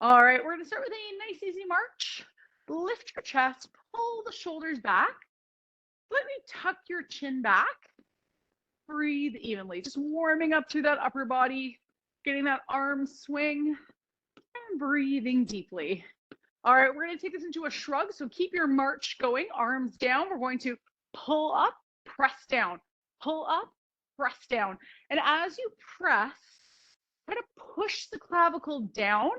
All right, we're gonna start with a nice easy march. Lift your chest, pull the shoulders back, slightly tuck your chin back, breathe evenly, just warming up through that upper body, getting that arm swing, and breathing deeply. All right, we're gonna take this into a shrug, so keep your march going, arms down. We're going to pull up, press down, pull up, press down. And as you press, try to push the clavicle down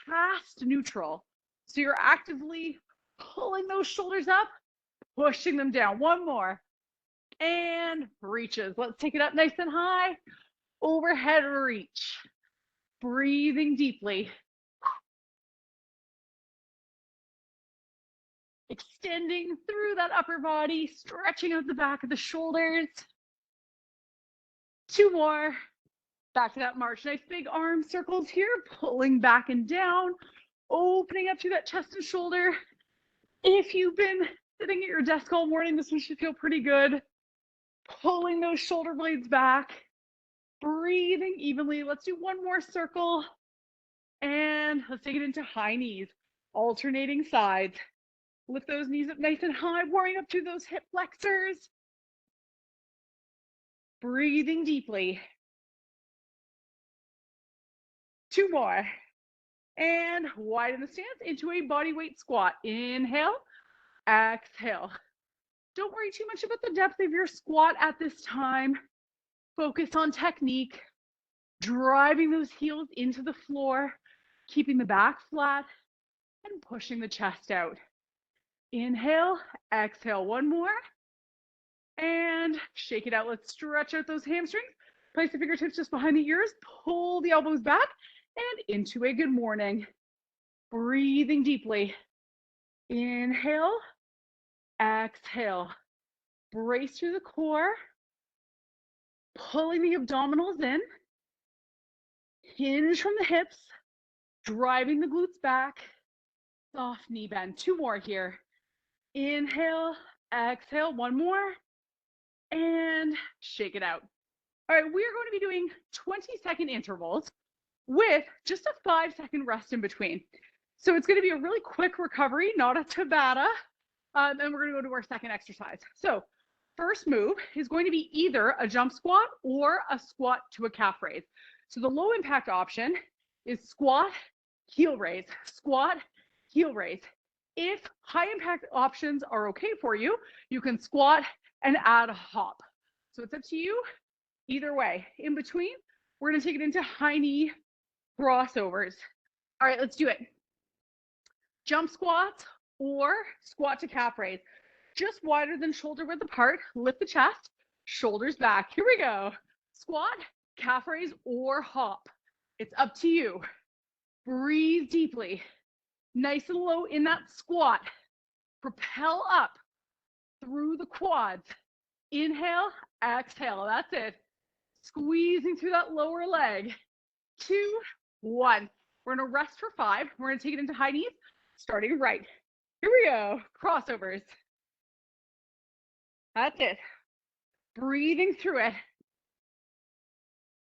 past neutral. So you're actively pulling those shoulders up, pushing them down. One more. And reaches. Let's take it up nice and high. Overhead reach. Breathing deeply. Extending through that upper body, stretching out the back of the shoulders. Two more. Back to that march. Nice big arm circles here, pulling back and down, opening up through that chest and shoulder. If you've been sitting at your desk all morning, this one should feel pretty good. Pulling those shoulder blades back, breathing evenly. Let's do one more circle. And let's take it into high knees, alternating sides. Lift those knees up nice and high, warming up through those hip flexors. Breathing deeply. Two more. And widen the stance into a body weight squat. Inhale, exhale. Don't worry too much about the depth of your squat at this time. Focus on technique, driving those heels into the floor, keeping the back flat, and pushing the chest out. Inhale, exhale. One more. And shake it out. Let's stretch out those hamstrings. Place the fingertips just behind the ears. Pull the elbows back and into a good morning. Breathing deeply. Inhale, exhale. Brace through the core. Pulling the abdominals in. Hinge from the hips. Driving the glutes back. Soft knee bend. Two more here. Inhale, exhale. One more. And shake it out. All right, we are going to be doing 20-second intervals with just a 5-second rest in between. So it's going to be a really quick recovery, not a Tabata. And we're going to go to our second exercise. So first move is going to be either a jump squat or a squat to a calf raise. So the low impact option is squat, heel raise, squat, heel raise. If high impact options are okay for you, you can squat and add a hop. So it's up to you. Either way, in between, we're going to take it into high knee crossovers. All right, let's do it. Jump squats or squat to calf raise. Just wider than shoulder width apart. Lift the chest, shoulders back. Here we go. Squat, calf raise, or hop. It's up to you. Breathe deeply. Nice and low in that squat. Propel up through the quads. Inhale, exhale. That's it. Squeezing through that lower leg. 2, 1. We're going to rest for 5. We're going to take it into high knees, starting right. Here we go. Crossovers. That's it. Breathing through it.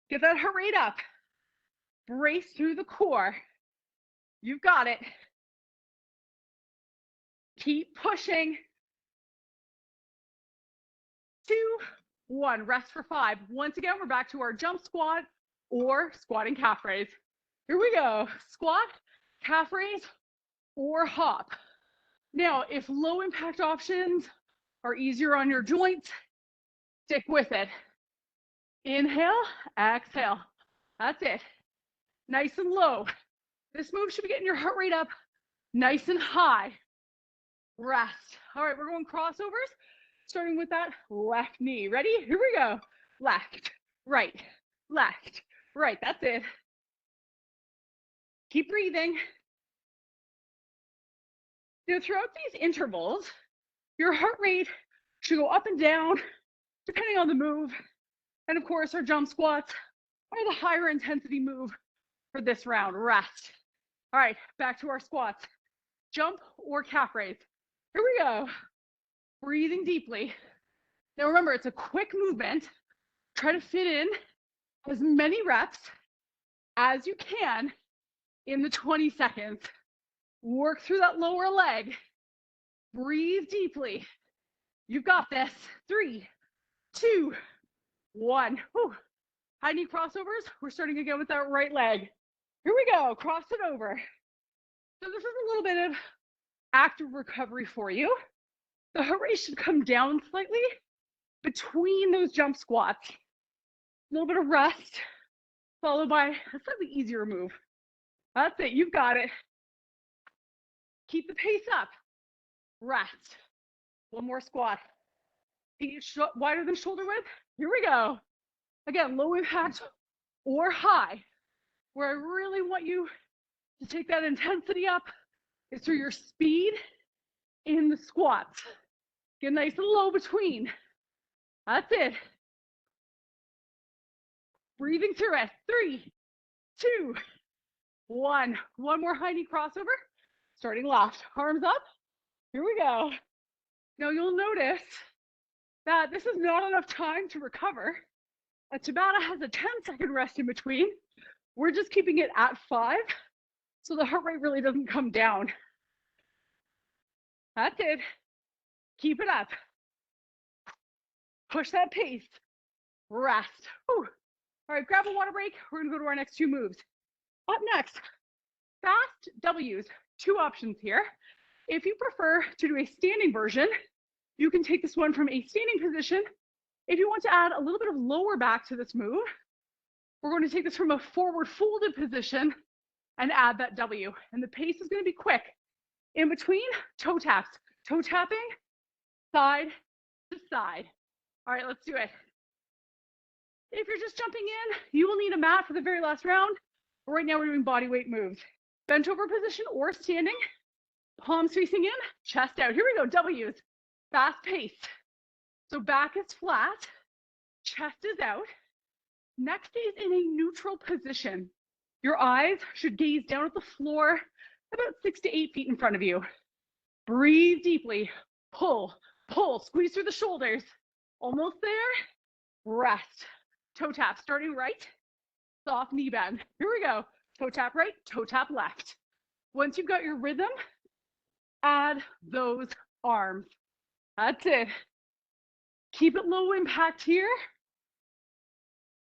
Get that heart rate up. Brace through the core. You've got it. Keep pushing. 2, 1. Rest for 5. Once again, we're back to our jump squat or squatting calf raise. Here we go. Squat, calf raise, or hop. Now, if low impact options are easier on your joints, stick with it. Inhale, exhale. That's it. Nice and low. This move should be getting your heart rate up nice and high. Rest. All right, we're going crossovers, starting with that left knee. Ready? Here we go. Left, right, left, right. That's it. Keep breathing. Now, throughout these intervals, your heart rate should go up and down, depending on the move. And of course, our jump squats are the higher intensity move for this round. Rest. All right, back to our squats. Jump or calf raise. Here we go. Breathing deeply. Now remember, it's a quick movement. Try to fit in as many reps as you can in the 20 seconds. Work through that lower leg. Breathe deeply. You've got this. 3, 2, 1. Whew. High knee crossovers. We're starting again with that right leg. Here we go. Cross it over. So this is a little bit of active recovery for you. The heart rate should come down slightly between those jump squats. A little bit of rest, followed by a slightly easier move. That's it. You've got it. Keep the pace up. Rest. One more squat. Feet wider than shoulder width. Here we go. Again, low impact or high. Where I really want you to take that intensity up is through your speed in the squats. Get nice and low between. That's it. Breathing through it. 3, 2, 1. One more high knee crossover. Starting left. Arms up. Here we go. Now you'll notice that this is not enough time to recover. A Tabata has a 10-second rest in between. We're just keeping it at 5, so the heart rate really doesn't come down. That's it. Keep it up. Push that pace. Rest. Whew. All right, grab a water break. We're gonna go to our next 2 moves. Up next, fast W's. 2 options here. If you prefer to do a standing version, you can take this one from a standing position. If you want to add a little bit of lower back to this move, we're going to take this from a forward folded position and add that W. And the pace is going to be quick. In between, toe taps. Toe tapping, side to side. All right, let's do it. If you're just jumping in, you will need a mat for the very last round. But right now we're doing body weight moves. Bent over position or standing. Palms facing in, chest out. Here we go, W's. Fast pace. So back is flat, chest is out. Neck stays in a neutral position. Your eyes should gaze down at the floor about 6 to 8 feet in front of you. Breathe deeply. Pull, pull, squeeze through the shoulders. Almost there. Rest. Toe tap, starting right. Soft knee bend. Here we go. Toe tap right, toe tap left. Once you've got your rhythm, add those arms. That's it. Keep it low impact here.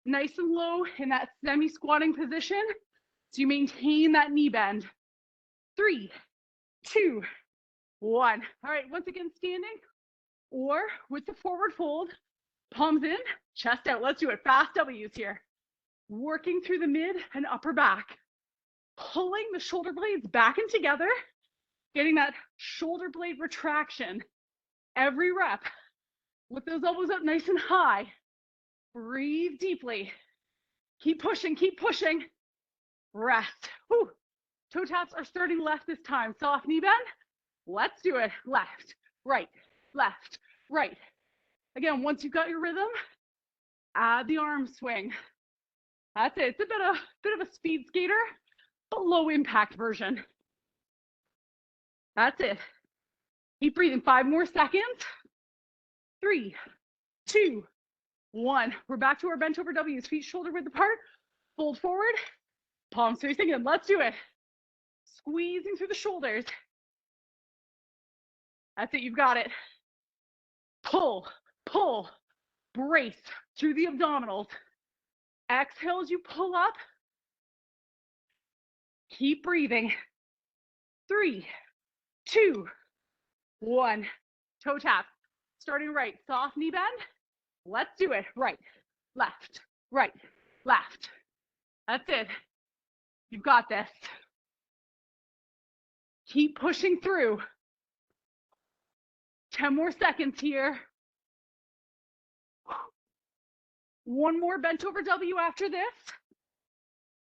Nice and low in that semi-squatting position. So you maintain that knee bend. 3, 2, 1. All right, once again, standing or with the forward fold, palms in, chest out. Let's do it. Fast W's here. Working through the mid and upper back. Pulling the shoulder blades back and together, getting that shoulder blade retraction. Every rep. Lift those elbows up nice and high. Breathe deeply. Keep pushing, keep pushing. Rest. Whew. Toe taps are starting left this time. Soft knee bend. Let's do it. Left, right, left, right. Again, once you've got your rhythm, add the arm swing. That's it. It's a bit of a speed skater, but low impact version. That's it. Keep breathing. 5 more seconds. 3, 2, 1. We're back to our bent over W's. Feet shoulder width apart. Fold forward. Palms facing in. Let's do it. Squeezing through the shoulders. That's it. You've got it. Pull, pull, brace through the abdominals. Exhale as you pull up. Keep breathing. 3, 2, 1. Toe tap. Starting right. Soft knee bend. Let's do it. Right, left, right, left. That's it. You've got this. Keep pushing through. 10 more seconds here. 1 more bent over W after this.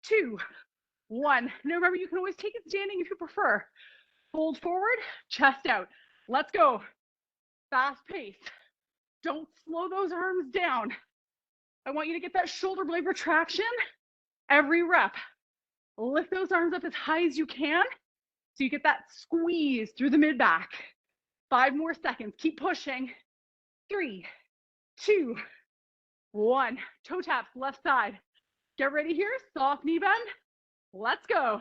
2, 1. Now remember, you can always take it standing if you prefer. Fold forward, chest out. Let's go. Fast pace. Don't slow those arms down. I want you to get that shoulder blade retraction every rep. Lift those arms up as high as you can so you get that squeeze through the mid back. 5 more seconds. Keep pushing. 3, 2, 1. Toe taps left side. Get ready here. Soft knee bend. Let's go.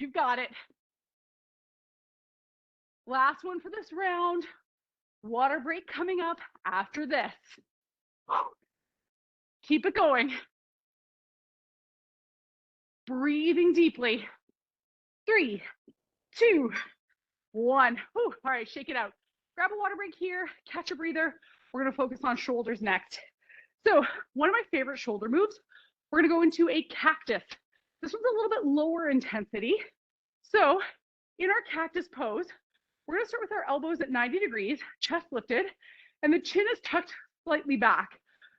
You've got it. Last one for this round. Water break coming up after this. Keep it going. Breathing deeply. 3, 2, 1. All right, shake it out. Grab a water break here, catch a breather. We're gonna focus on shoulders next. So one of my favorite shoulder moves, we're gonna go into a cactus. This one's a little bit lower intensity. So in our cactus pose, we're gonna start with our elbows at 90 degrees, chest lifted, and the chin is tucked slightly back.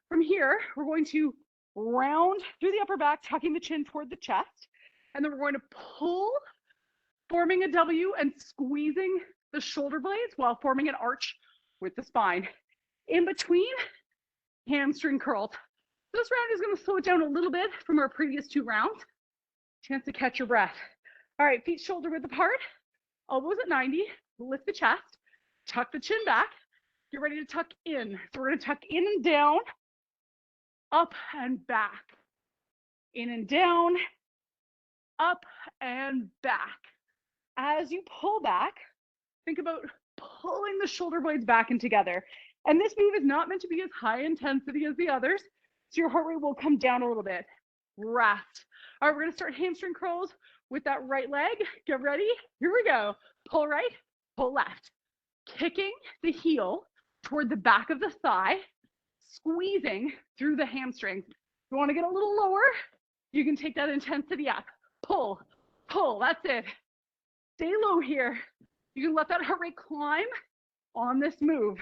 From here, we're going to round through the upper back, tucking the chin toward the chest, and then we're going to pull, forming a W and squeezing the shoulder blades while forming an arch with the spine. In between, hamstring curls. This round is going to slow it down a little bit from our previous 2 rounds. Chance to catch your breath. All right, feet shoulder width apart, elbows at 90, lift the chest, tuck the chin back, get ready to tuck in. So we're going to tuck in and down, up and back, in and down, up and back. As you pull back, think about pulling the shoulder blades back and together. And this move is not meant to be as high intensity as the others, so your heart rate will come down a little bit. Rest. All right, we're gonna start hamstring curls with that right leg. Get ready, here we go. Pull right, pull left. Kicking the heel toward the back of the thigh, squeezing through the hamstrings. If you wanna get a little lower, you can take that intensity up. Pull, pull, that's it. Stay low here. You can let that heart rate climb on this move.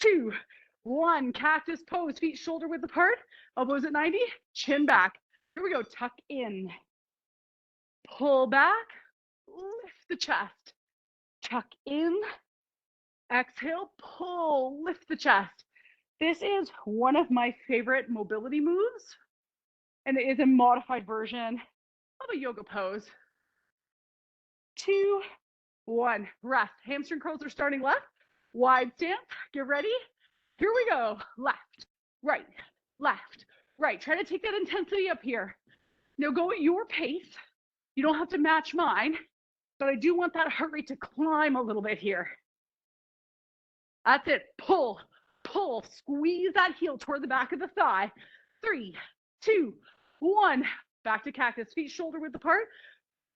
2, 1, cactus pose, feet shoulder width apart, elbows at 90, chin back. Here we go, tuck in. Pull back, lift the chest. Tuck in, exhale, pull, lift the chest. This is one of my favorite mobility moves, and it is a modified version of a yoga pose. 2, 1, rest. Hamstring curls are starting left. Wide stance, get ready. Here we go. Left, right, left, right. Try to take that intensity up here. Now go at your pace. You don't have to match mine, but I do want that heart rate to climb a little bit here. That's it. Pull, pull, squeeze that heel toward the back of the thigh. 3, 2, 1. Back to cactus, feet shoulder width apart,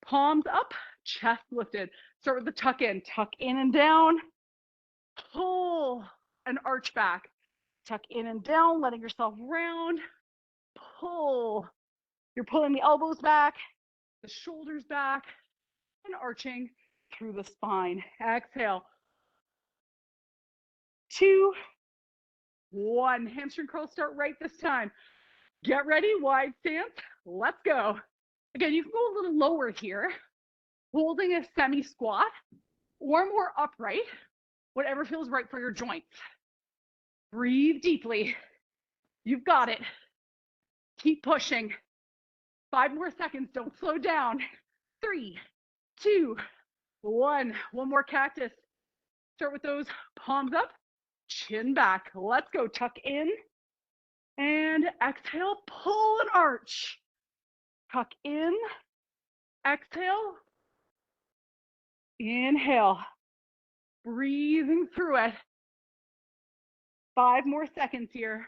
palms up, chest lifted. Start with the tuck in and down. Pull and arch back, tuck in and down, letting yourself round, pull. You're pulling the elbows back, the shoulders back, and arching through the spine. Exhale. 2, 1. Hamstring curls start right this time. Get ready, wide stance. Let's go. Again, you can go a little lower here, holding a semi squat or more upright, whatever feels right for your joints. Breathe deeply. You've got it. Keep pushing. 5 more seconds. Don't slow down. 3, 2, 1. One more cactus. Start with those palms up, chin back. Let's go. Tuck in and exhale. Pull and arch. Tuck in. Exhale. Inhale. Breathing through it. 5 more seconds here.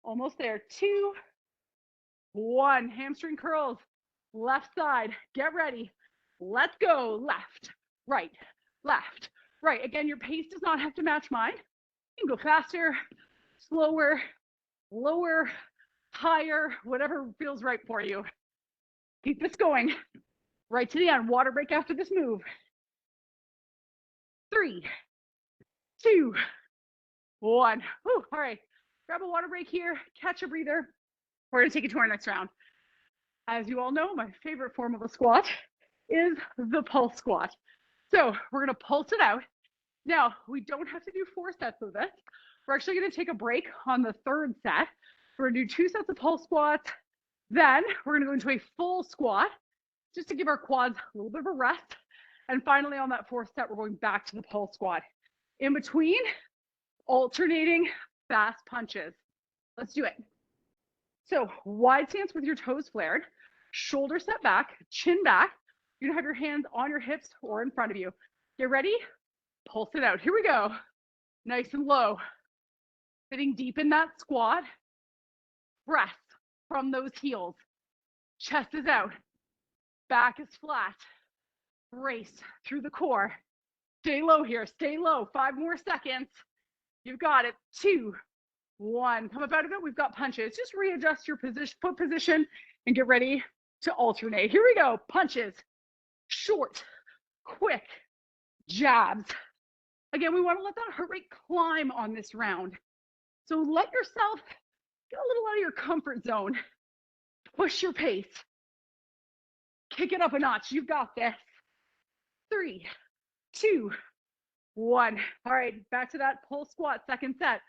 Almost there. 2, 1. Hamstring curls. Left side. Get ready. Let's go. Left, right, left, right. Again, your pace does not have to match mine. You can go faster, slower, lower, higher, whatever feels right for you. Keep this going. Right to the end. Water break after this move. 3, 2, 1. Whew, all right, grab a water break here, catch a breather. We're gonna take it to our next round. As you all know, my favorite form of a squat is the pulse squat. So we're gonna pulse it out. Now, we don't have to do 4 sets of this. We're actually gonna take a break on the 3rd set. We're gonna do 2 sets of pulse squats. Then we're gonna go into a full squat, just to give our quads a little bit of a rest. And finally, on that 4th set, we're going back to the pulse squat. In between, alternating fast punches. Let's do it. So wide stance with your toes flared. shoulders set back, chin back. You're gonna have your hands on your hips or in front of you. Get ready, pulse it out. Here we go. Nice and low. Sitting deep in that squat. Press from those heels. Chest is out. Back is flat. Brace through the core. Stay low here, stay low. 5 more seconds. You've got it. 2, 1. Come up out of it. We've got punches. Just readjust your position, foot position, and get ready to alternate. Here we go. Punches. Short, quick, jabs. Again, we want to let that heart rate climb on this round. So let yourself get a little out of your comfort zone. Push your pace. Kick it up a notch. You've got this. 3, 2, 1. All right, back to that pull squat, second set.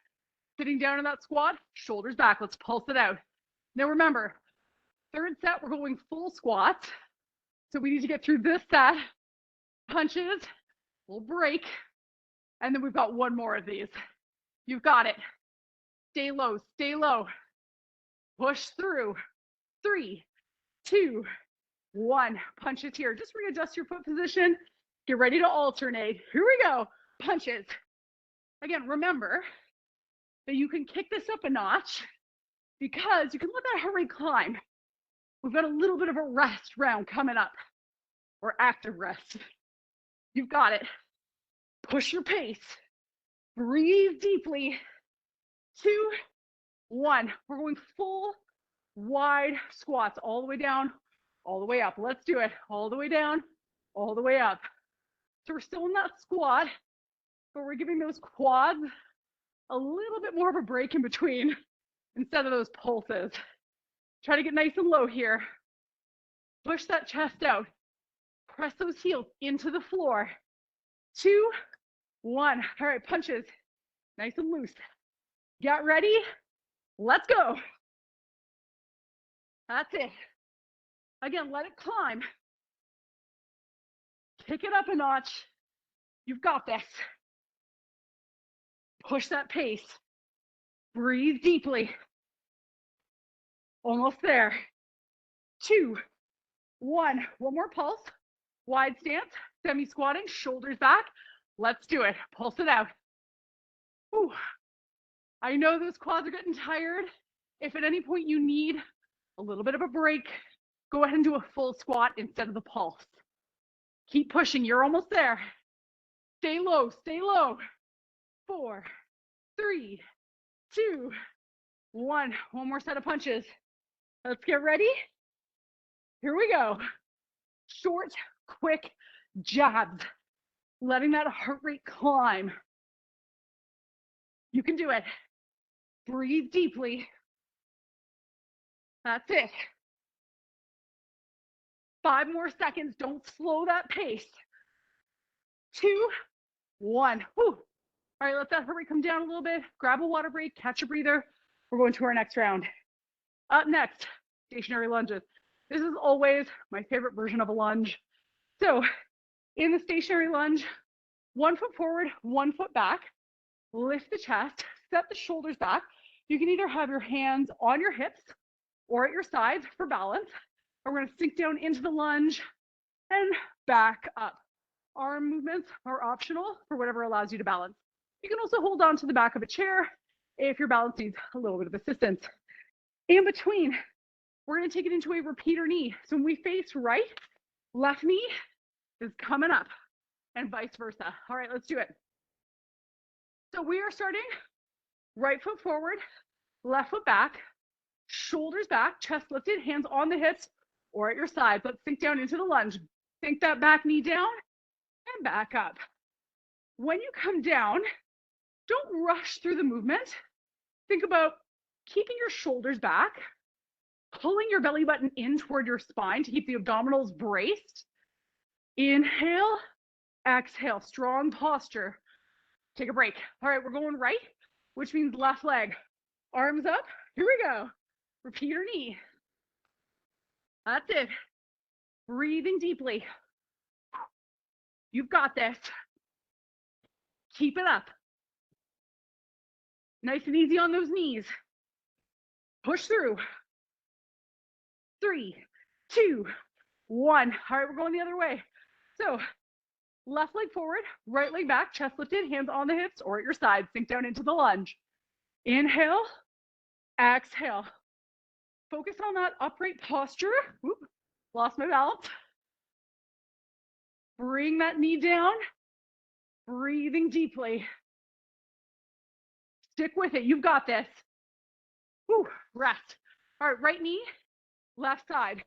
Sitting down in that squat, shoulders back. Let's pulse it out. Now remember, third set, we're going full squats. So we need to get through this set. Punches, we'll break. And then we've got one more of these. You've got it. Stay low, stay low. Push through. 3, 2, 1. Punches here. Just readjust your foot position. Get ready to alternate. Here we go. Punches. Again, remember that you can kick this up a notch because you can let that heart rate climb. We've got a little bit of a rest round coming up, or active rest. You've got it. Push your pace. Breathe deeply. 2, 1. We're going full wide squats all the way down, all the way up. Let's do it. All the way down, all the way up. So we're still in that squat, but we're giving those quads a little bit more of a break in between instead of those pulses. Try to get nice and low here. Push that chest out. Press those heels into the floor. 2, 1. All right, punches. Nice and loose. Get ready. Let's go. That's it. Again, let it climb. Kick it up a notch. You've got this. Push that pace. Breathe deeply. Almost there. 2, 1. One more pulse. Wide stance, semi-squatting, shoulders back. Let's do it. Pulse it out. Ooh. I know those quads are getting tired. If at any point you need a little bit of a break, go ahead and do a full squat instead of the pulse. Keep pushing. You're almost there. Stay low. Stay low. 4, 3, 2, 1. One more set of punches. Let's get ready. Here we go. Short, quick jabs. Letting that heart rate climb. You can do it. Breathe deeply. That's it. 5 more seconds. Don't slow that pace. 2, 1. Whew. All right, let that heart rate come down a little bit. Grab a water break, catch a breather. We're going to our next round. Up next, stationary lunges. This is always my favorite version of a lunge. So in the stationary lunge, 1 foot forward, 1 foot back. Lift the chest, set the shoulders back. You can either have your hands on your hips or at your sides for balance. And we're going to sink down into the lunge and back up. Arm movements are optional for whatever allows you to balance. You can also hold on to the back of a chair if your balance needs a little bit of assistance. In between, we're going to take it into a repeater knee. So when we face right, left knee is coming up and vice versa. All right, let's do it. So we are starting right foot forward, left foot back, shoulders back, chest lifted, hands on the hips or at your sides. Let's sink down into the lunge. Sink that back knee down and back up. When you come down, don't rush through the movement. Think about keeping your shoulders back, pulling your belly button in toward your spine to keep the abdominals braced. Inhale, exhale, strong posture. Take a break. All right, we're going right, which means left leg. Arms up. Here we go. Repeater knee. That's it. Breathing deeply. You've got this. Keep it up. Nice and easy on those knees. Push through. 3, 2, 1. All right, we're going the other way. So left leg forward, right leg back, chest lifted, hands on the hips or at your side. Sink down into the lunge. Inhale, exhale. Focus on that upright posture. Oop, lost my balance. Bring that knee down. Breathing deeply. Stick with it. You've got this. Whew, rest. All right, right knee, left side.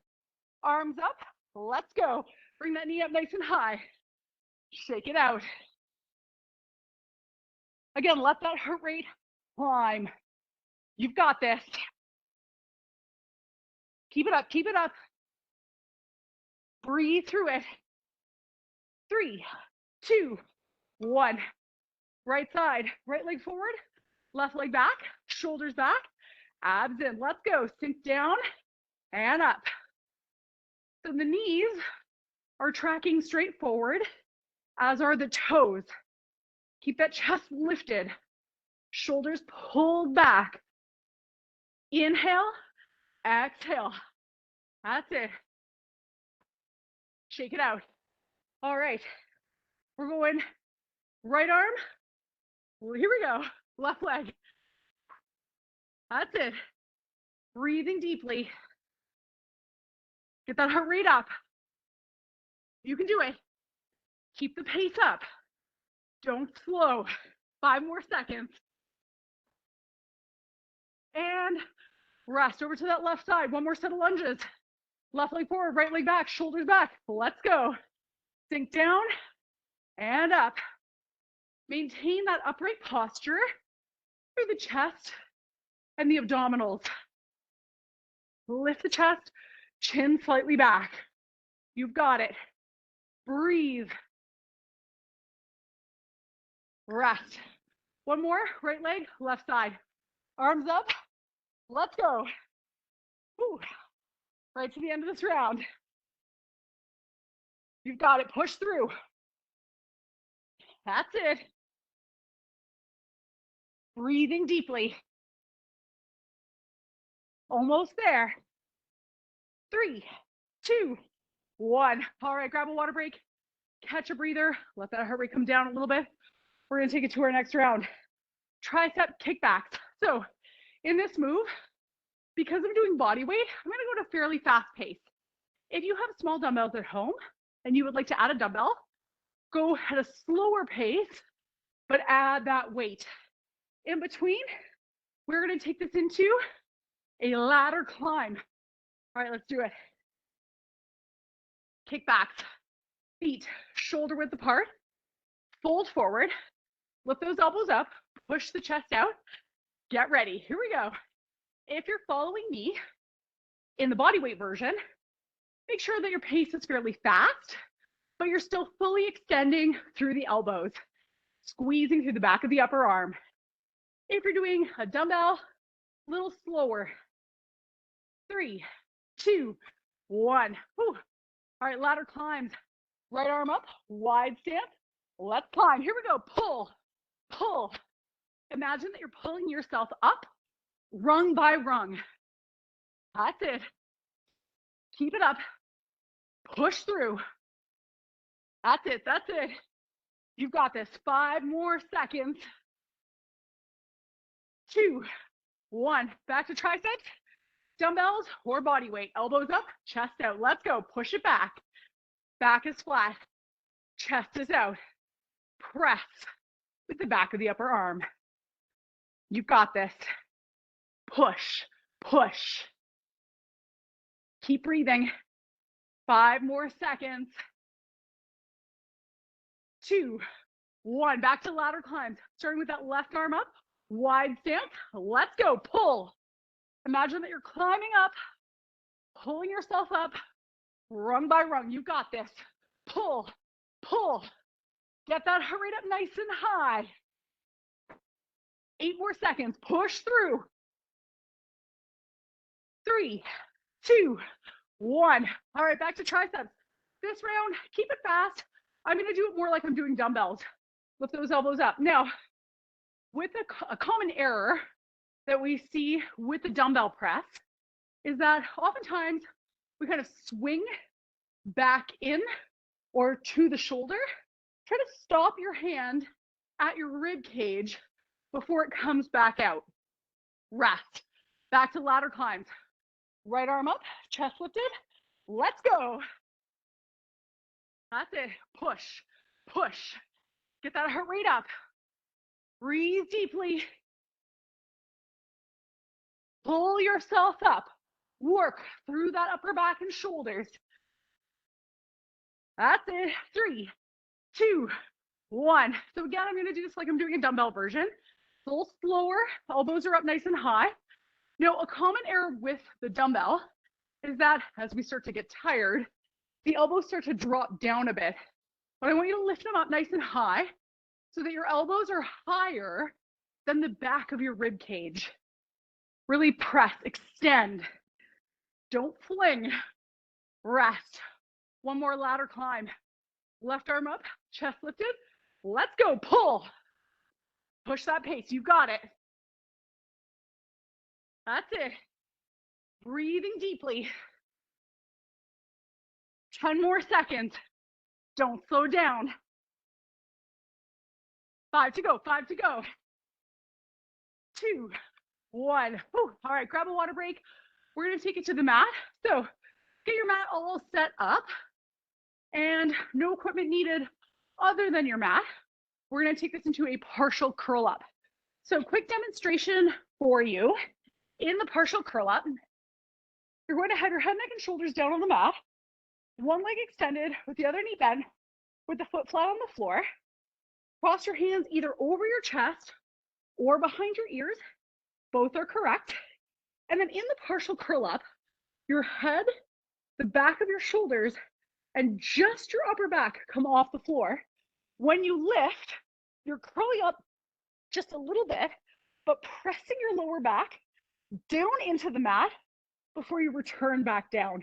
Arms up. Let's go. Bring that knee up nice and high. Shake it out. Again, let that heart rate climb. You've got this. Keep it up. Keep it up. Breathe through it. 3, 2, 1. Right side. Right leg forward. Left leg back. Shoulders back. Abs in. Let's go. Sink down and up. So the knees are tracking straight forward, as are the toes. Keep that chest lifted. Shoulders pulled back. Inhale, exhale. That's it. Shake it out. All right. We're going right arm. Here we go. Left leg. That's it. Breathing deeply. Get that heart rate up. You can do it. Keep the pace up. Don't slow. 5 more seconds. And rest. Over to that left side. 1 more set of lunges. Left leg forward, right leg back, shoulders back. Let's go. Sink down and up. Maintain that upright posture through the chest and the abdominals. Lift the chest, chin slightly back. You've got it. Breathe. Rest. 1 more, right leg, left side. Arms up. Let's go. Whew. Right to the end of this round. You've got it. Push through. That's it. Breathing deeply. Almost there. 3, 2, 1. All right, grab a water break. Catch a breather. Let that heart rate come down a little bit. We're going to take it to our next round. Tricep kickbacks. So in this move, because I'm doing body weight, I'm going to go at a fairly fast pace. If you have small dumbbells at home and you would like to add a dumbbell, go at a slower pace, but add that weight. In between, we're going to take this into a ladder climb. All right, let's do it. Kickbacks, feet shoulder width apart, fold forward, lift those elbows up, push the chest out, get ready. Here we go. If you're following me in the body weight version, make sure that your pace is fairly fast, but you're still fully extending through the elbows, squeezing through the back of the upper arm. If you're doing a dumbbell, a little slower. 3, 2, 1. Whew. All right, ladder climbs. Right arm up, wide stance. Let's climb. Here we go. Pull, pull. Imagine that you're pulling yourself up, rung by rung. That's it. Keep it up. Push through. That's it. That's it. You've got this. 5 more seconds. 2, 1. Back to triceps, dumbbells, or body weight. Elbows up, chest out. Let's go. Push it back. Back is flat. Chest is out. Press with the back of the upper arm. You've got this. Push, push. Keep breathing. 5 more seconds. 2, 1. Back to ladder climbs. Starting with that left arm up. Wide stance. Let's go. Pull. Imagine that you're climbing up, pulling yourself up, rung by rung. You got this. Pull, pull. Get that heart rate up nice and high. 8 more seconds. Push through. 3, 2, 1. All right, back to triceps. This round, keep it fast. I'm going to do it more like I'm doing dumbbells. Lift those elbows up. Now, with a common error that we see with the dumbbell press is that oftentimes we kind of swing back in or to the shoulder. Try to stop your hand at your rib cage before it comes back out. Rest. Back to ladder climbs. Right arm up, chest lifted. Let's go. That's it. Push, push. Get that heart rate up. Breathe deeply. Pull yourself up. Work through that upper back and shoulders. That's it. 3, 2, 1. So again, I'm going to do this like I'm doing a dumbbell version. It's a little slower. Elbows are up nice and high. Now, a common error with the dumbbell is that as we start to get tired, the elbows start to drop down a bit. But I want you to lift them up nice and high so that your elbows are higher than the back of your rib cage. Really press, extend. Don't fling. Rest. One more ladder climb. Left arm up, chest lifted. Let's go. Pull. Push that pace. You got it. That's it. Breathing deeply. 10 more seconds. Don't slow down. 5 to go. 5 to go. 2, 1. Whew. All right, grab a water break. We're going to take it to the mat. So get your mat all set up and no equipment needed other than your mat. We're going to take this into a partial curl up. So quick demonstration for you. In the partial curl up, you're going to have your head, neck, and shoulders down on the mat, one leg extended with the other knee bent, with the foot flat on the floor. Cross your hands either over your chest or behind your ears. Both are correct. And then in the partial curl up, your head, the back of your shoulders, and just your upper back come off the floor. When you lift, you're curling up just a little bit, but pressing your lower back down into the mat before you return back down.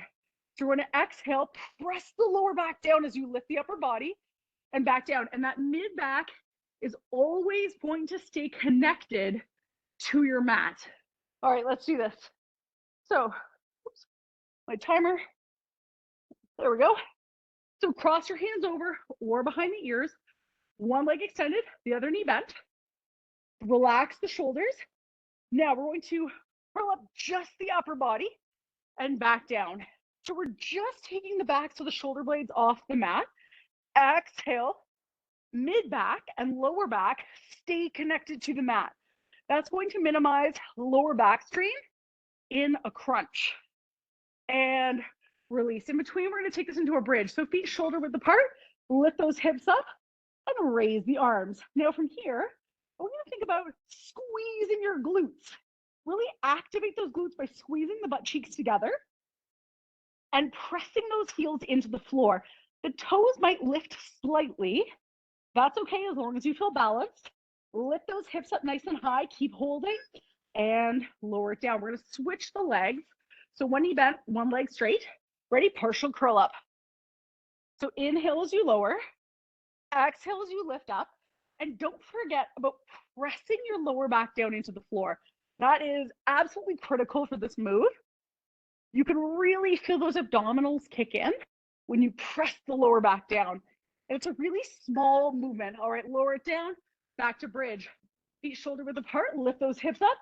So we're going to exhale, press the lower back down as you lift the upper body and back down. And that mid back is always going to stay connected to your mat. All right, let's do this. So, oops, my timer. There we go. So cross your hands over or behind the ears, one leg extended, the other knee bent. Relax the shoulders. Now we're going to curl up just the upper body and back down. So we're just taking the backs of the shoulder blades off the mat. Exhale, mid back and lower back stay connected to the mat. That's going to minimize lower back strain in a crunch. And release. In between, we're going to take this into a bridge. So feet shoulder width apart, lift those hips up and raise the arms. Now from here, we're going to think about squeezing your glutes. Really activate those glutes by squeezing the butt cheeks together and pressing those heels into the floor. The toes might lift slightly. That's okay as long as you feel balanced. Lift those hips up nice and high. Keep holding and lower it down. We're going to switch the legs. So one knee bent, one leg straight. Ready? Partial curl up. So inhale as you lower. Exhale as you lift up. And don't forget about pressing your lower back down into the floor. That is absolutely critical for this move. You can really feel those abdominals kick in when you press the lower back down. And it's a really small movement. All right, lower it down, back to bridge. Feet shoulder width apart, lift those hips up,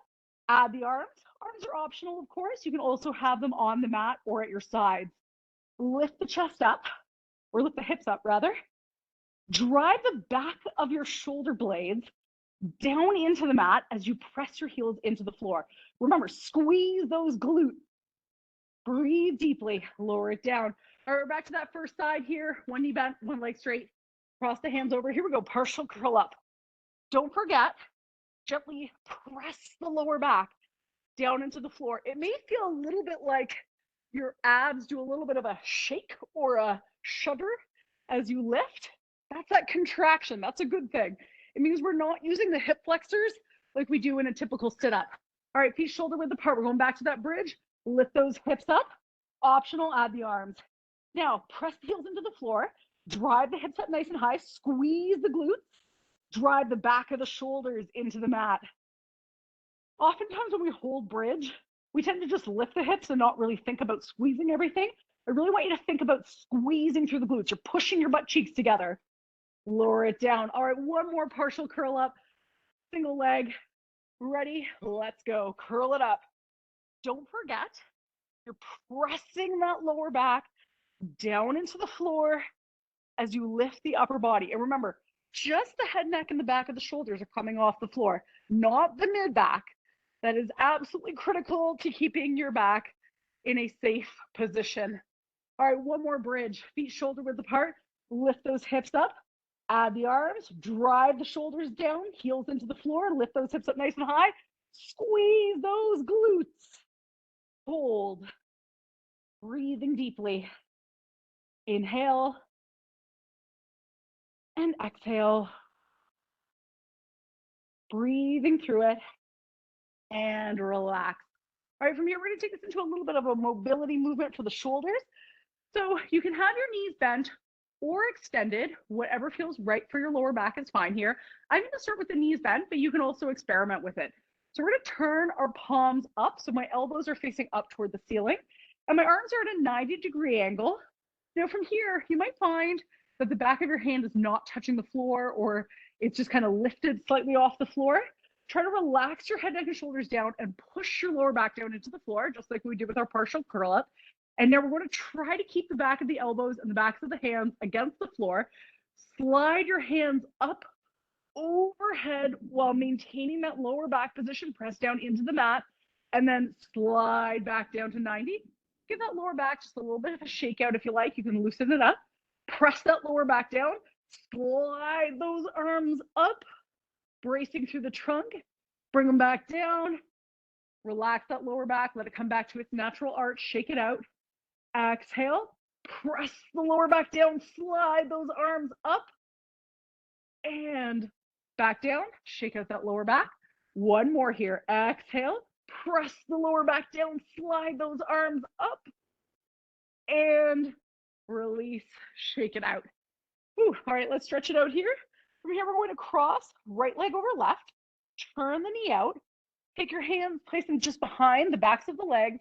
add the arms. Arms are optional, of course. You can also have them on the mat or at your sides. Lift the chest up, or lift the hips up rather. Drive the back of your shoulder blades down into the mat as you press your heels into the floor. Remember, squeeze those glutes. Breathe deeply, lower it down. All right, we're back to that first side here. One knee bent, one leg straight. Cross the hands over. Here we go, partial curl up. Don't forget, gently press the lower back down into the floor. It may feel a little bit like your abs do a little bit of a shake or a shudder as you lift. That's that contraction. That's a good thing. It means we're not using the hip flexors like we do in a typical sit-up. All right, feet shoulder width apart. We're going back to that bridge. Lift those hips up. Optional, add the arms. Now, press the heels into the floor. Drive the hips up nice and high. Squeeze the glutes. Drive the back of the shoulders into the mat. Oftentimes when we hold bridge, we tend to just lift the hips and not really think about squeezing everything. I really want you to think about squeezing through the glutes. You're pushing your butt cheeks together. Lower it down. All right, one more partial curl up, single leg. Ready? Let's go. Curl it up. Don't forget, you're pressing that lower back down into the floor as you lift the upper body. And remember, just the head, neck, and the back of the shoulders are coming off the floor, not the mid back. That is absolutely critical to keeping your back in a safe position. All right, one more bridge. Feet shoulder width apart. Lift those hips up. Add the arms. Drive the shoulders down. Heels into the floor. Lift those hips up nice and high. Squeeze those glutes. Hold. Breathing deeply. Inhale. And exhale. Breathing through it. And relax. All right, from here, we're going to take this into a little bit of a mobility movement for the shoulders. So you can have your knees bent or extended, whatever feels right for your lower back is fine here. I'm going to start with the knees bent, but you can also experiment with it. So we're going to turn our palms up. So my elbows are facing up toward the ceiling and my arms are at a 90-degree angle. Now from here, you might find that the back of your hand is not touching the floor or it's just kind of lifted slightly off the floor. Try to relax your head, neck, and shoulders down and push your lower back down into the floor, just like we did with our partial curl up. And now we're going to try to keep the back of the elbows and the backs of the hands against the floor. Slide your hands up overhead while maintaining that lower back position. Press down into the mat and then slide back down to 90. Give that lower back just a little bit of a shakeout if you like. You can loosen it up. Press that lower back down. Slide those arms up, bracing through the trunk. Bring them back down. Relax that lower back. Let it come back to its natural arch. Shake it out. Exhale, press the lower back down, slide those arms up and back down, shake out that lower back. One more here, exhale, press the lower back down, slide those arms up and release, shake it out. Whew. All right, let's stretch it out here. From here, we're going to cross right leg over left, turn the knee out, take your hands, place them just behind the backs of the legs,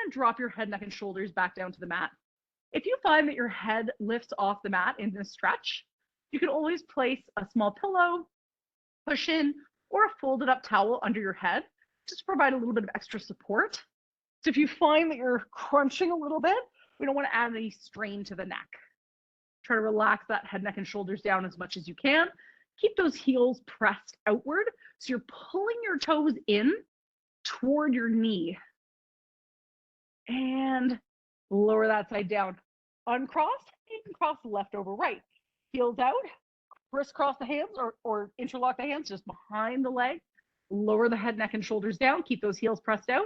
and drop your head, neck, and shoulders back down to the mat. If you find that your head lifts off the mat in this stretch, you can always place a small pillow, cushion, or a folded up towel under your head just to provide a little bit of extra support. So if you find that you're crunching a little bit, we don't want to add any strain to the neck. Try to relax that head, neck, and shoulders down as much as you can. Keep those heels pressed outward so you're pulling your toes in toward your knee. And lower that side down. Uncross, you can cross left over right. Heels out, crisscross the hands or interlock the hands just behind the leg. Lower the head, neck, and shoulders down. Keep those heels pressed out.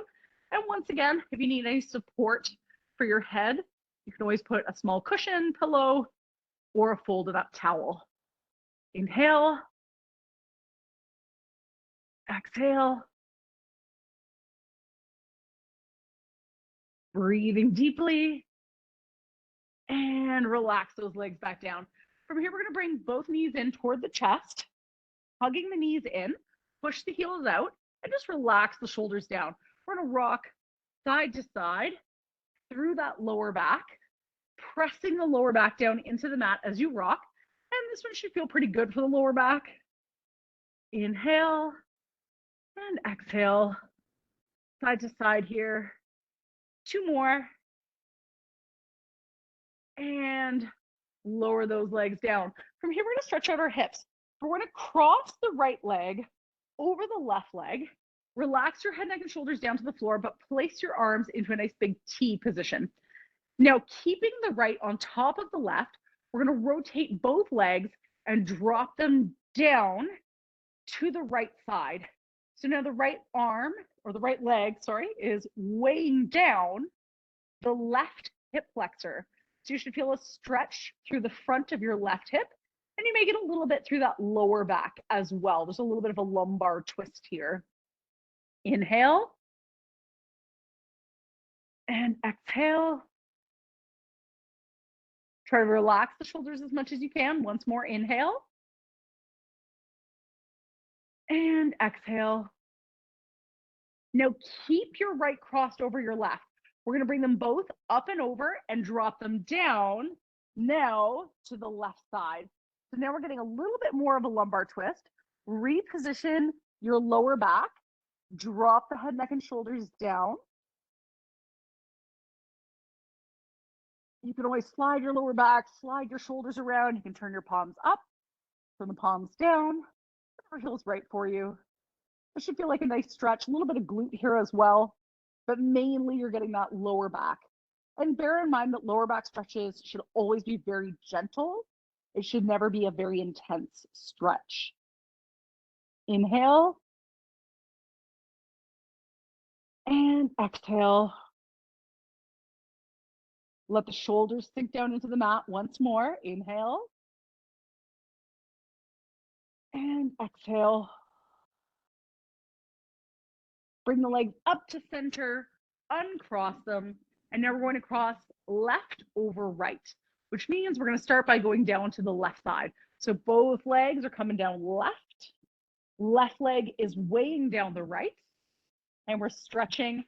And once again, if you need any support for your head, you can always put a small cushion, pillow, or a folded up towel. Inhale. Exhale. Breathing deeply. And relax those legs back down. From here, we're going to bring both knees in toward the chest, hugging the knees in, push the heels out, and just relax the shoulders down. We're going to rock side to side through that lower back, pressing the lower back down into the mat as you rock. And this one should feel pretty good for the lower back. Inhale and exhale, side to side here. Two more. And lower those legs down. From here, we're going to stretch out our hips. We're going to cross the right leg over the left leg. Relax your head, neck, and shoulders down to the floor, but place your arms into a nice big T position. Now, keeping the right on top of the left, we're going to rotate both legs and drop them down to the right side. So now the right arm, or the right leg, sorry, is weighing down the left hip flexor. So you should feel a stretch through the front of your left hip, and you may get a little bit through that lower back as well. There's a little bit of a lumbar twist here. Inhale and exhale. Try to relax the shoulders as much as you can. Once more, inhale and exhale. Now keep your right crossed over your left. We're going to bring them both up and over and drop them down now to the left side. So now we're getting a little bit more of a lumbar twist. Reposition your lower back. Drop the head, neck, and shoulders down. You can always slide your lower back, slide your shoulders around. You can turn your palms up, turn the palms down, whatever feels right for you. It should feel like a nice stretch, a little bit of glute here as well, but mainly you're getting that lower back. And bear in mind that lower back stretches should always be very gentle. It should never be a very intense stretch. Inhale and exhale. Let the shoulders sink down into the mat once more. Inhale and exhale. Bring the legs up to center, uncross them, and now we're going to cross left over right, which means we're going to start by going down to the left side. So both legs are coming down left. Left leg is weighing down the right, and we're stretching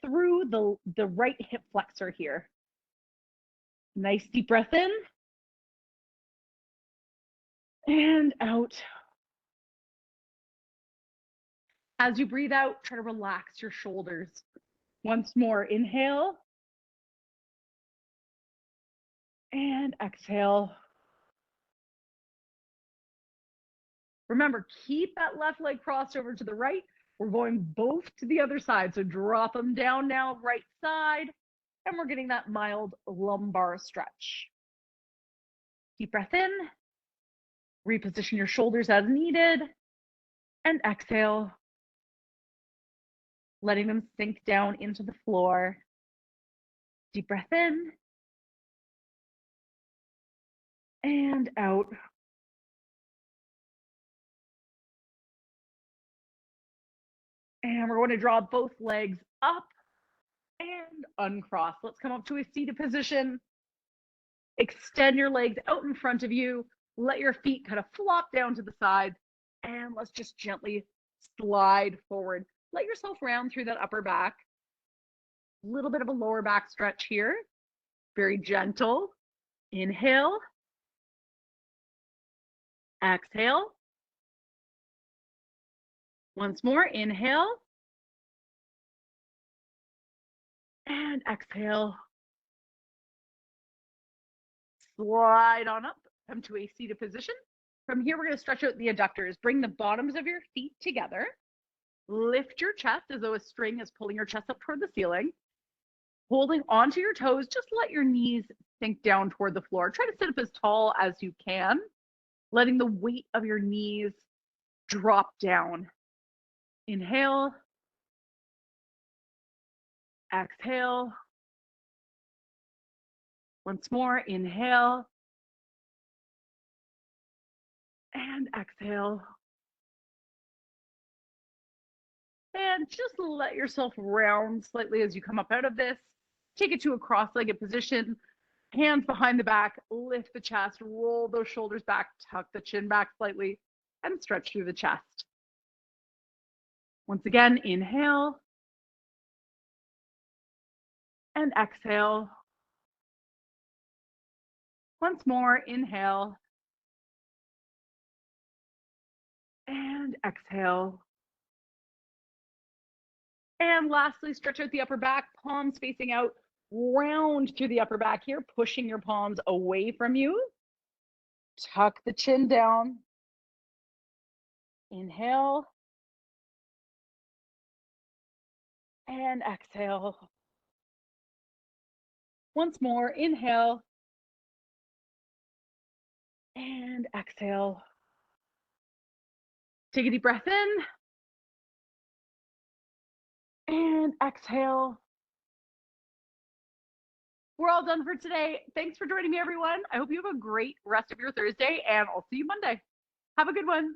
through the right hip flexor here. Nice deep breath in and out. As you breathe out, try to relax your shoulders. Once more, inhale and exhale. Remember, keep that left leg crossed over to the right. We're going both to the other side. So drop them down now, right side, and we're getting that mild lumbar stretch. Deep breath in, reposition your shoulders as needed, and exhale, letting them sink down into the floor. Deep breath in and out. And we're going to draw both legs up and uncross. Let's come up to a seated position. Extend your legs out in front of you. Let your feet kind of flop down to the side. And let's just gently slide forward. Let yourself round through that upper back. A little bit of a lower back stretch here. Very gentle. Inhale. Exhale. Once more, inhale. And exhale. Slide on up, come to a seated position. From here, we're going to stretch out the adductors. Bring the bottoms of your feet together. Lift your chest as though a string is pulling your chest up toward the ceiling. Holding onto your toes, just let your knees sink down toward the floor. Try to sit up as tall as you can, letting the weight of your knees drop down. Inhale. Exhale. Once more, inhale. And exhale. And just let yourself round slightly as you come up out of this. Take it to a cross-legged position. Hands behind the back, lift the chest, roll those shoulders back, tuck the chin back slightly, and stretch through the chest. Once again, inhale. And exhale. Once more, inhale. And exhale. And lastly, stretch out the upper back, palms facing out, round through the upper back here, pushing your palms away from you. Tuck the chin down. Inhale. And exhale. Once more, inhale. And exhale. Take a deep breath in. And exhale. We're all done for today. Thanks for joining me, everyone. I hope you have a great rest of your Thursday, and I'll see you Monday. Have a good one.